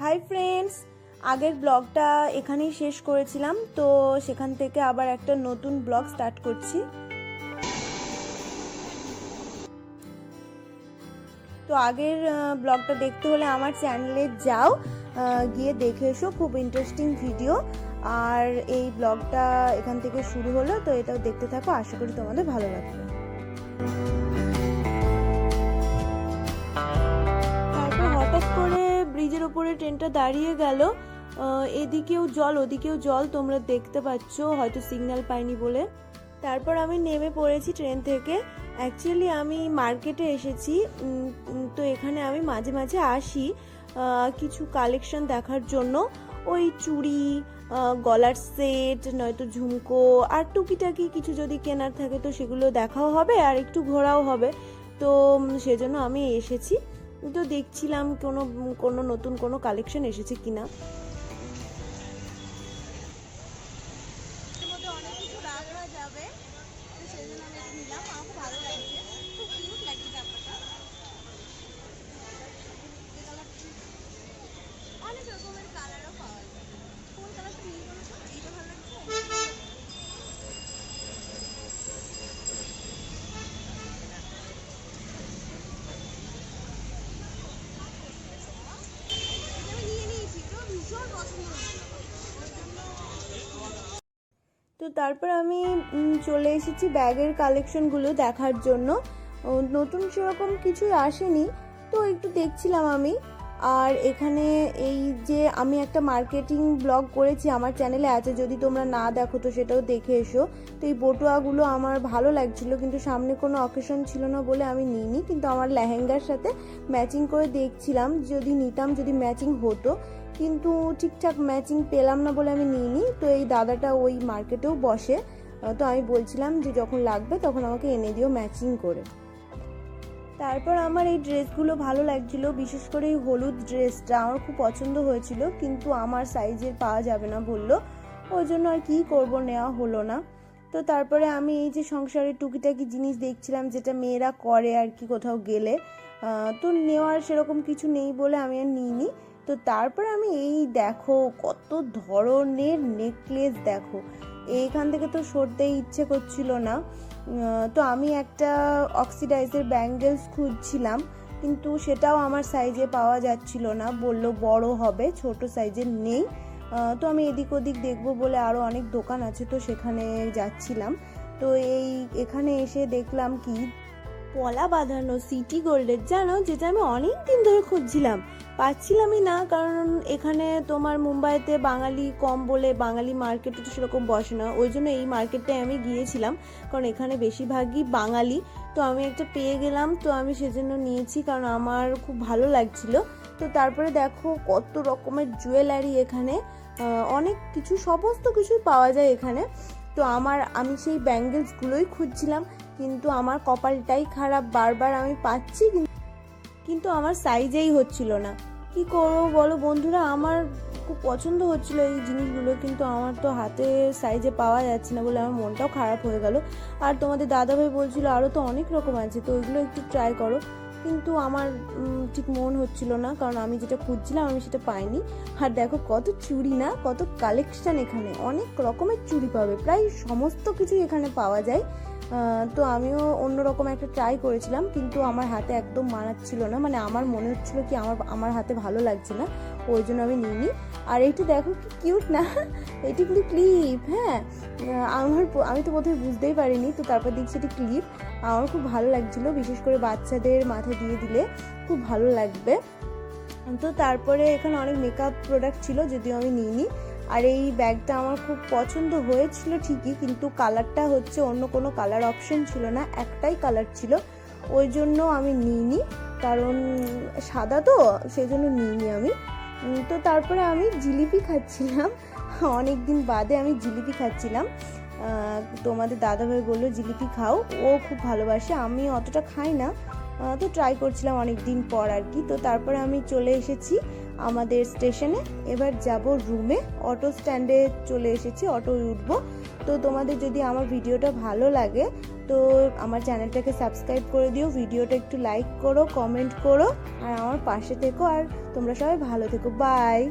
Hi friends, আগের ব্লগটা এখানেই শেষ করেছিলাম, তো সেখান থেকে আবার একটা নতুন ব্লগ স্টার্ট করছি। তো আগের ব্লগটা দেখতে হলে আমার চ্যানেলে যাও, গিয়ে দেখে এসো, খুব ইন্টারেস্টিং ভিডিও। আর এই ব্লগটা এখান থেকে শুরু হলো, তো এটাও দেখতে থাকো, আশা করি তোমাদের ভালো লাগবে। তারপর হঠাৎ করে ব্রিজের ওপরে ট্রেনটা দাঁড়িয়ে গেল, এদিকেও জল ওদিকেও জল, তোমরা দেখতে পাচ্ছ, হয়তো সিগন্যাল পাইনি বলে। তারপর আমি নেমে পড়েছি ট্রেন থেকে। অ্যাকচুয়ালি আমি মার্কেটে এসেছি, তো এখানে আমি মাঝে মাঝে আসি কিছু কালেকশন দেখার জন্য। ওই চুড়ি, গলার সেট, নয়তো ঝুমকো আর টুকিটাকি কিছু যদি কেনার থাকে তো সেগুলো দেখাও হবে আর একটু ঘোরাও হবে। তো সেজন্য আমি এসেছি, তো দেখছিলাম কোনো নতুন কোনো কালেকশন এসেছে কিনা। তো তারপর আমি চলে এসেছি ব্যাগের কালেকশনগুলো দেখার জন্য। নতুন সেরকম কিছুই আসেনি, তো একটু দেখছিলাম আমি। আর এখানে এই যে আমি একটা মার্কেটিং ব্লগ করেছি, আমার চ্যানেলে আছে, যদি তোমরা না দেখো তো সেটাও দেখে এসো। তো এই বটুয়াগুলো আমার ভালো লাগছিল, কিন্তু সামনে কোনো অকেশন ছিল না বলে আমি নিইনি, কিন্তু আমার লেহেঙ্গার সাথে ম্যাচিং করে দেখছিলাম যদি নিতাম, যদি ম্যাচিং হতো, কিন্তু ঠিকঠাক ম্যাচিং পেলাম না বলে আমি নিইনি। তো এই দাদাটা ওই মার্কেটেও বসে, তো আমি বলছিলাম যে যখন লাগবে তখন আমাকে এনে দিও ম্যাচিং করে। তারপর আমার এই ড্রেসগুলো ভালো লাগছিল, বিশেষ করে এই হলুদ ড্রেসটা আমার খুব পছন্দ হয়েছিল, কিন্তু আমার সাইজের পাওয়া যাবে না বললো, ওই জন্য আর কি করব, নেওয়া হলো না। তো তারপরে আমি এই যে সংসারের টুকিটাকি জিনিস দেখছিলাম, যেটা মেয়েরা করে আর কি কোথাও গেলে, তো নেওয়ার সেরকম কিছু নেই বলে আমি আর নিইনি। তো তারপর আমি এই দেখো কত ধরনের নেকলেস, দেখো এইখান থেকে তো সরতেই ইচ্ছে করছিল না। তো আমি একটা অক্সিডাইজের ব্যাঙ্গেলস খুঁজছিলাম, কিন্তু সেটাও আমার সাইজে পাওয়া যাচ্ছিল না, বললো বড় হবে, ছোট সাইজের নেই। তো আমি এদিক ওদিক দেখবো বলে আরও অনেক দোকান আছে, তো সেখানে যাচ্ছিলাম। তো এখানে এসে দেখলাম কি পলা বাঁধানো সিটি গোল্ডের, জানো, যেটা আমি অনেক দিন ধরে খুঁজছিলাম, পাচ্ছিলামই না, কারণ এখানে তোমার মুম্বাইতে বাঙালি কম বলে বাঙালি মার্কেটে তো সেরকম বসে না, ওই জন্য এই মার্কেটটায় আমি গিয়েছিলাম, কারণ এখানে বেশিরভাগই বাঙালি। তো আমি একটা পেয়ে গেলাম, তো আমি সেজন্য নিয়েছি, কারণ আমার খুব ভালো লাগছিল। তো তারপরে দেখো কত রকমের জুয়েলারি এখানে, অনেক কিছু, সমস্ত কিছুই পাওয়া যায় এখানে। তো আমি সেই ব্যাঙ্গেলসগুলোই খুঁজছিলাম, কিন্তু আমার কপালটাই খারাপ, বারবার আমি পাচ্ছি কিন্তু আমার সাইজেই হচ্ছিল না। কি করবো বলো বন্ধুরা, আমার খুব পছন্দ হচ্ছিল এই জিনিসগুলো, কিন্তু আমার তো হাতে সাইজে পাওয়া যাচ্ছে না বলে আমার মনটাও খারাপ হয়ে গেল। আর তোমাদের দাদাভাই বলছিল আরও তো অনেক রকম আছে, তো ওইগুলো একটু ট্রাই করো, কিন্তু আমার ঠিক মন হচ্ছিল না, কারণ আমি যেটা খুঁজছিলাম আমি সেটা পাইনি। আর দেখো কত চুড়ি, না কত কালেকশন, এখানে অনেক রকমের চুড়ি পাবে, প্রায় সমস্ত কিছুই এখানে পাওয়া যায়। তো আমিও অন্যরকম একটা ট্রাই করেছিলাম, কিন্তু আমার হাতে একদম মানাচ্ছিল না, মানে আমার মনে হচ্ছিল কি আমার হাতে ভালো লাগছে না, ওই জন্য আমি নিইনি। আর এইটা দেখো কি কিউট না, এটি কিন্তু ক্লিপ, হ্যাঁ, আমি তো প্রথমে বুঝতেই পারিনি, তো তারপর দেখছি এটি ক্লিপ, আমার খুব ভালো লাগছিল, বিশেষ করে বাচ্চাদের মাথায় দিয়ে দিলে খুব ভালো লাগবে। তো তারপরে এখানে অনেক মেকআপ প্রোডাক্ট ছিল, যদিও আমি নিইনি। আর এই ব্যাগটা আমার খুব পছন্দ হয়েছিল ঠিকই, কিন্তু কালারটা হচ্ছে অন্য কোনো কালার অপশন ছিল না, একটাই কালার ছিল, ওই জন্য আমি নিইনি, কারণ সাদা তো সেই জন্য নিইনি আমি। তো তারপরে আমি জিলিপি খাচ্ছিলাম, অনেক দিন বাদে আমি জিলিপি খাচ্ছিলাম। তোমাদের দাদাভাই বললো জিলিপি খাও, ও খুব ভালোবাসে, আমি অতটা খাই না, তো ট্রাই করছিলাম অনেক দিন পর আর কি। তো তারপরে আমি চলে এসেছি আমাদের স্টেশনে, এবার যাব রুমে, অটো স্ট্যান্ডে চলে এসেছি, অটো উঠবো। তো তোমাদের যদি আমার ভিডিওটা ভালো লাগে তো আমার চ্যানেলটাকে সাবস্ক্রাইব করে দিও, ভিডিওটা একটু লাইক করো, কমেন্ট করো আর আমার পাশে থেকো। আর তোমরা সবাই ভালো থেকো। বাই।